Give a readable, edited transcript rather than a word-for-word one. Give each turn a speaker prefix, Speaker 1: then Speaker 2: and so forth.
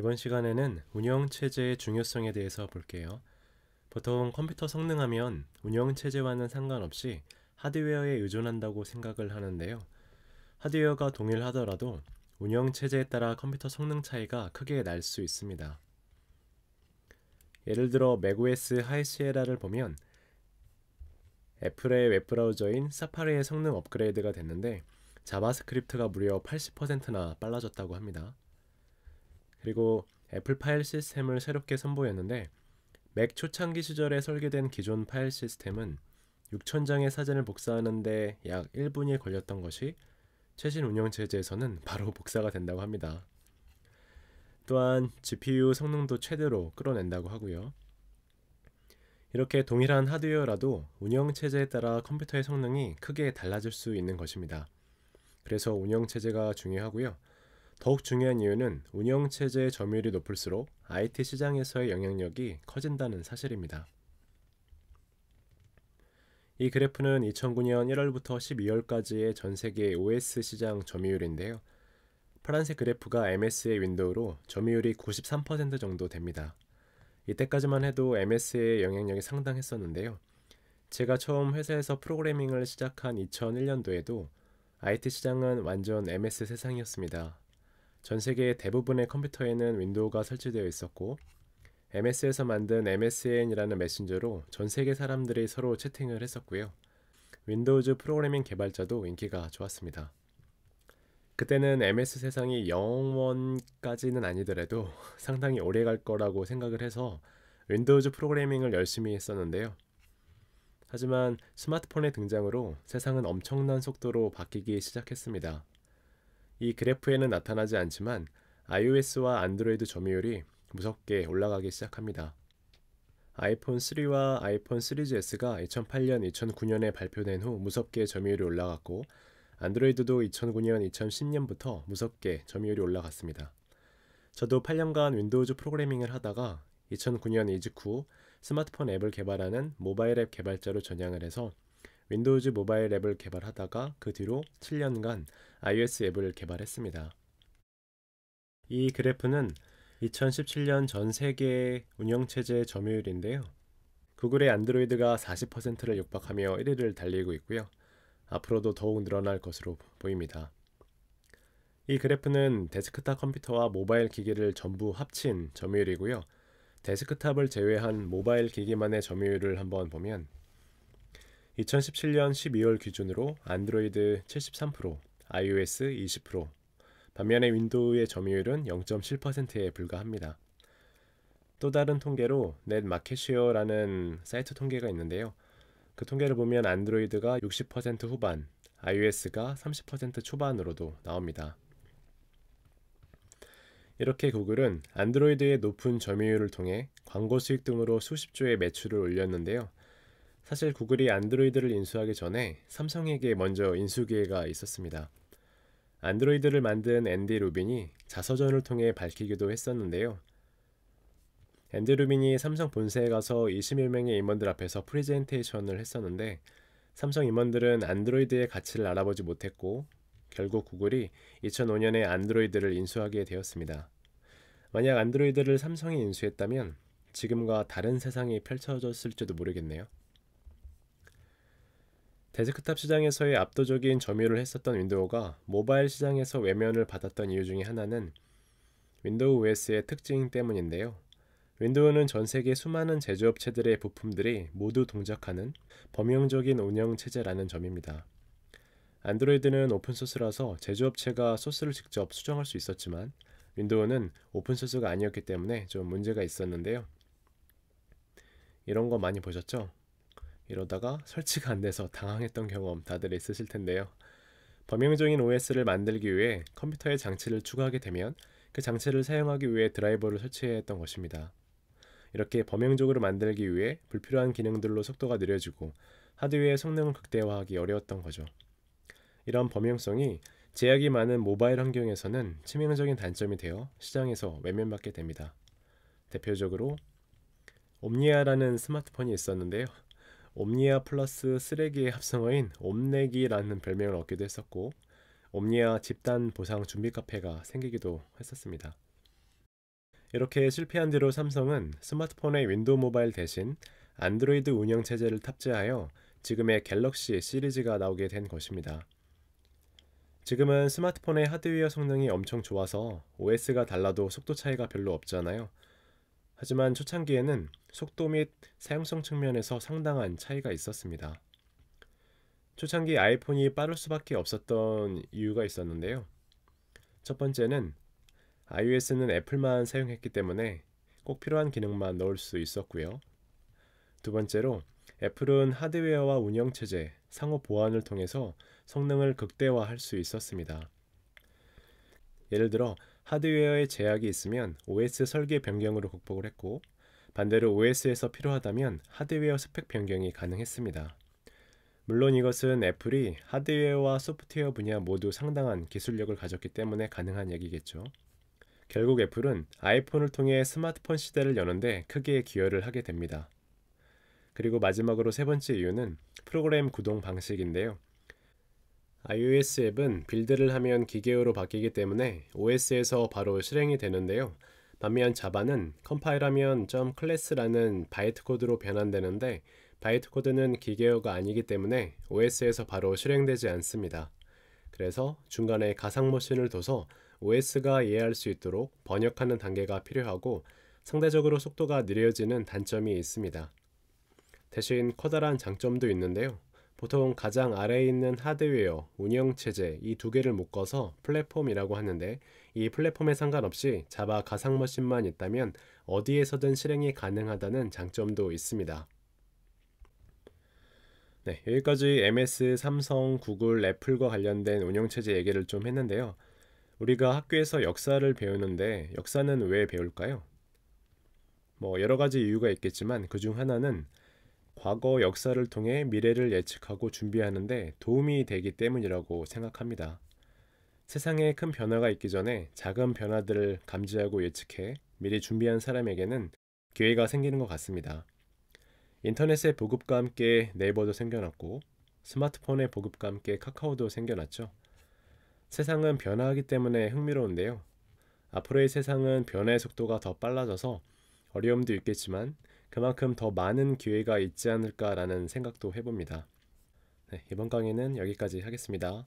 Speaker 1: 이번 시간에는 운영체제의 중요성에 대해서 볼게요. 보통 컴퓨터 성능하면 운영체제와는 상관없이 하드웨어에 의존한다고 생각을 하는데요. 하드웨어가 동일하더라도 운영체제에 따라 컴퓨터 성능 차이가 크게 날 수 있습니다. 예를 들어 맥OS 하이시에라를 보면 애플의 웹브라우저인 사파리의 성능 업그레이드가 됐는데 자바스크립트가 무려 80%나 빨라졌다고 합니다. 그리고 애플 파일 시스템을 새롭게 선보였는데 맥 초창기 시절에 설계된 기존 파일 시스템은 6,000장의 사진을 복사하는데 약 1분이 걸렸던 것이 최신 운영체제에서는 바로 복사가 된다고 합니다. 또한 GPU 성능도 최대로 끌어낸다고 하고요. 이렇게 동일한 하드웨어라도 운영체제에 따라 컴퓨터의 성능이 크게 달라질 수 있는 것입니다. 그래서 운영체제가 중요하고요. 더욱 중요한 이유는 운영체제의 점유율이 높을수록 IT 시장에서의 영향력이 커진다는 사실입니다. 이 그래프는 2009년 1월부터 12월까지의 전 세계 OS 시장 점유율인데요. 파란색 그래프가 MS의 윈도우로 점유율이 93% 정도 됩니다. 이때까지만 해도 MS의 영향력이 상당했었는데요. 제가 처음 회사에서 프로그래밍을 시작한 2001년도에도 IT 시장은 완전 MS 세상이었습니다. 전 세계 대부분의 컴퓨터에는 윈도우가 설치되어 있었고 MS에서 만든 MSN이라는 메신저로 전 세계 사람들이 서로 채팅을 했었고요. 윈도우즈 프로그래밍 개발자도 인기가 좋았습니다. 그때는 MS 세상이 영원까지는 아니더라도 상당히 오래 갈 거라고 생각을 해서 윈도우즈 프로그래밍을 열심히 했었는데요. 하지만 스마트폰의 등장으로 세상은 엄청난 속도로 바뀌기 시작했습니다. 이 그래프에는 나타나지 않지만 iOS와 안드로이드 점유율이 무섭게 올라가기 시작합니다. 아이폰 3와 아이폰 3GS가 2008년, 2009년에 발표된 후 무섭게 점유율이 올라갔고 안드로이드도 2009년, 2010년부터 무섭게 점유율이 올라갔습니다. 저도 8년간 윈도우즈 프로그래밍을 하다가 2009년 이직 후 스마트폰 앱을 개발하는 모바일 앱 개발자로 전향을 해서 윈도우즈 모바일 앱을 개발하다가 그 뒤로 7년간 iOS 앱을 개발했습니다. 이 그래프는 2017년 전 세계 운영체제 점유율인데요. 구글의 안드로이드가 40%를 육박하며 1위를 달리고 있고요. 앞으로도 더욱 늘어날 것으로 보입니다. 이 그래프는 데스크탑 컴퓨터와 모바일 기기를 전부 합친 점유율이고요. 데스크탑을 제외한 모바일 기기만의 점유율을 한번 보면 2017년 12월 기준으로 안드로이드 73%, iOS 20%, 반면에 윈도우의 점유율은 0.7%에 불과합니다. 또 다른 통계로 넷마켓쉐어라는 사이트 통계가 있는데요. 그 통계를 보면 안드로이드가 60% 후반, iOS가 30% 초반으로도 나옵니다. 이렇게 구글은 안드로이드의 높은 점유율을 통해 광고 수익 등으로 수십조의 매출을 올렸는데요. 사실 구글이 안드로이드를 인수하기 전에 삼성에게 먼저 인수 기회가 있었습니다. 안드로이드를 만든 앤디 루빈이 자서전을 통해 밝히기도 했었는데요. 앤디 루빈이 삼성 본사에 가서 20여 명의 임원들 앞에서 프레젠테이션을 했었는데 삼성 임원들은 안드로이드의 가치를 알아보지 못했고 결국 구글이 2005년에 안드로이드를 인수하게 되었습니다. 만약 안드로이드를 삼성이 인수했다면 지금과 다른 세상이 펼쳐졌을지도 모르겠네요. 데스크탑 시장에서의 압도적인 점유를 했었던 윈도우가 모바일 시장에서 외면을 받았던 이유 중에 하나는 윈도우 OS의 특징 때문인데요. 윈도우는 전 세계 수많은 제조업체들의 부품들이 모두 동작하는 범용적인 운영체제라는 점입니다. 안드로이드는 오픈소스라서 제조업체가 소스를 직접 수정할 수 있었지만 윈도우는 오픈소스가 아니었기 때문에 좀 문제가 있었는데요. 이런 거 많이 보셨죠? 이러다가 설치가 안 돼서 당황했던 경험 다들 있으실 텐데요. 범용적인 OS를 만들기 위해 컴퓨터에 장치를 추가하게 되면 그 장치를 사용하기 위해 드라이버를 설치해야 했던 것입니다. 이렇게 범용적으로 만들기 위해 불필요한 기능들로 속도가 느려지고 하드웨어의 성능을 극대화하기 어려웠던 거죠. 이런 범용성이 제약이 많은 모바일 환경에서는 치명적인 단점이 되어 시장에서 외면받게 됩니다. 대표적으로 옴니아라는 스마트폰이 있었는데요. 옴니아 플러스 쓰레기의 합성어인 옴내기라는 별명을 얻기도 했었고 옴니아 집단 보상 준비 카페가 생기기도 했었습니다. 이렇게 실패한 뒤로 삼성은 스마트폰의 윈도우 모바일 대신 안드로이드 운영체제를 탑재하여 지금의 갤럭시 시리즈가 나오게 된 것입니다. 지금은 스마트폰의 하드웨어 성능이 엄청 좋아서 OS가 달라도 속도 차이가 별로 없잖아요. 하지만 초창기에는 속도 및 사용성 측면에서 상당한 차이가 있었습니다. 초창기 아이폰이 빠를 수밖에 없었던 이유가 있었는데요. 첫 번째는 iOS는 애플만 사용했기 때문에 꼭 필요한 기능만 넣을 수 있었고요. 두 번째로 애플은 하드웨어와 운영체제, 상호 보완을 통해서 성능을 극대화할 수 있었습니다. 예를 들어 하드웨어에 제약이 있으면 OS 설계 변경으로 극복을 했고, 반대로 OS에서 필요하다면 하드웨어 스펙 변경이 가능했습니다. 물론 이것은 애플이 하드웨어와 소프트웨어 분야 모두 상당한 기술력을 가졌기 때문에 가능한 얘기겠죠. 결국 애플은 아이폰을 통해 스마트폰 시대를 여는데 크게 기여를 하게 됩니다. 그리고 마지막으로 세 번째 이유는 프로그램 구동 방식인데요. iOS 앱은 빌드를 하면 기계어로 바뀌기 때문에 OS에서 바로 실행이 되는데요. 반면 자바는 컴파일하면 .class라는 바이트 코드로 변환되는데, 바이트 코드는 기계어가 아니기 때문에 OS에서 바로 실행되지 않습니다. 그래서 중간에 가상 머신을 둬서 OS가 이해할 수 있도록 번역하는 단계가 필요하고, 상대적으로 속도가 느려지는 단점이 있습니다. 대신 커다란 장점도 있는데요. 보통 가장 아래에 있는 하드웨어, 운영체제 이 두 개를 묶어서 플랫폼이라고 하는데, 이 플랫폼에 상관없이 자바 가상머신만 있다면 어디에서든 실행이 가능하다는 장점도 있습니다. 네, 여기까지 MS, 삼성, 구글, 애플과 관련된 운영체제 얘기를 좀 했는데요. 우리가 학교에서 역사를 배우는데 역사는 왜 배울까요? 여러 가지 이유가 있겠지만 그 중 하나는 과거 역사를 통해 미래를 예측하고 준비하는데 도움이 되기 때문이라고 생각합니다. 세상에 큰 변화가 있기 전에 작은 변화들을 감지하고 예측해 미리 준비한 사람에게는 기회가 생기는 것 같습니다. 인터넷의 보급과 함께 네이버도 생겨났고, 스마트폰의 보급과 함께 카카오도 생겨났죠. 세상은 변화하기 때문에 흥미로운데요. 앞으로의 세상은 변화의 속도가 더 빨라져서 어려움도 있겠지만 그만큼 더 많은 기회가 있지 않을까라는 생각도 해봅니다. 네, 이번 강의는 여기까지 하겠습니다.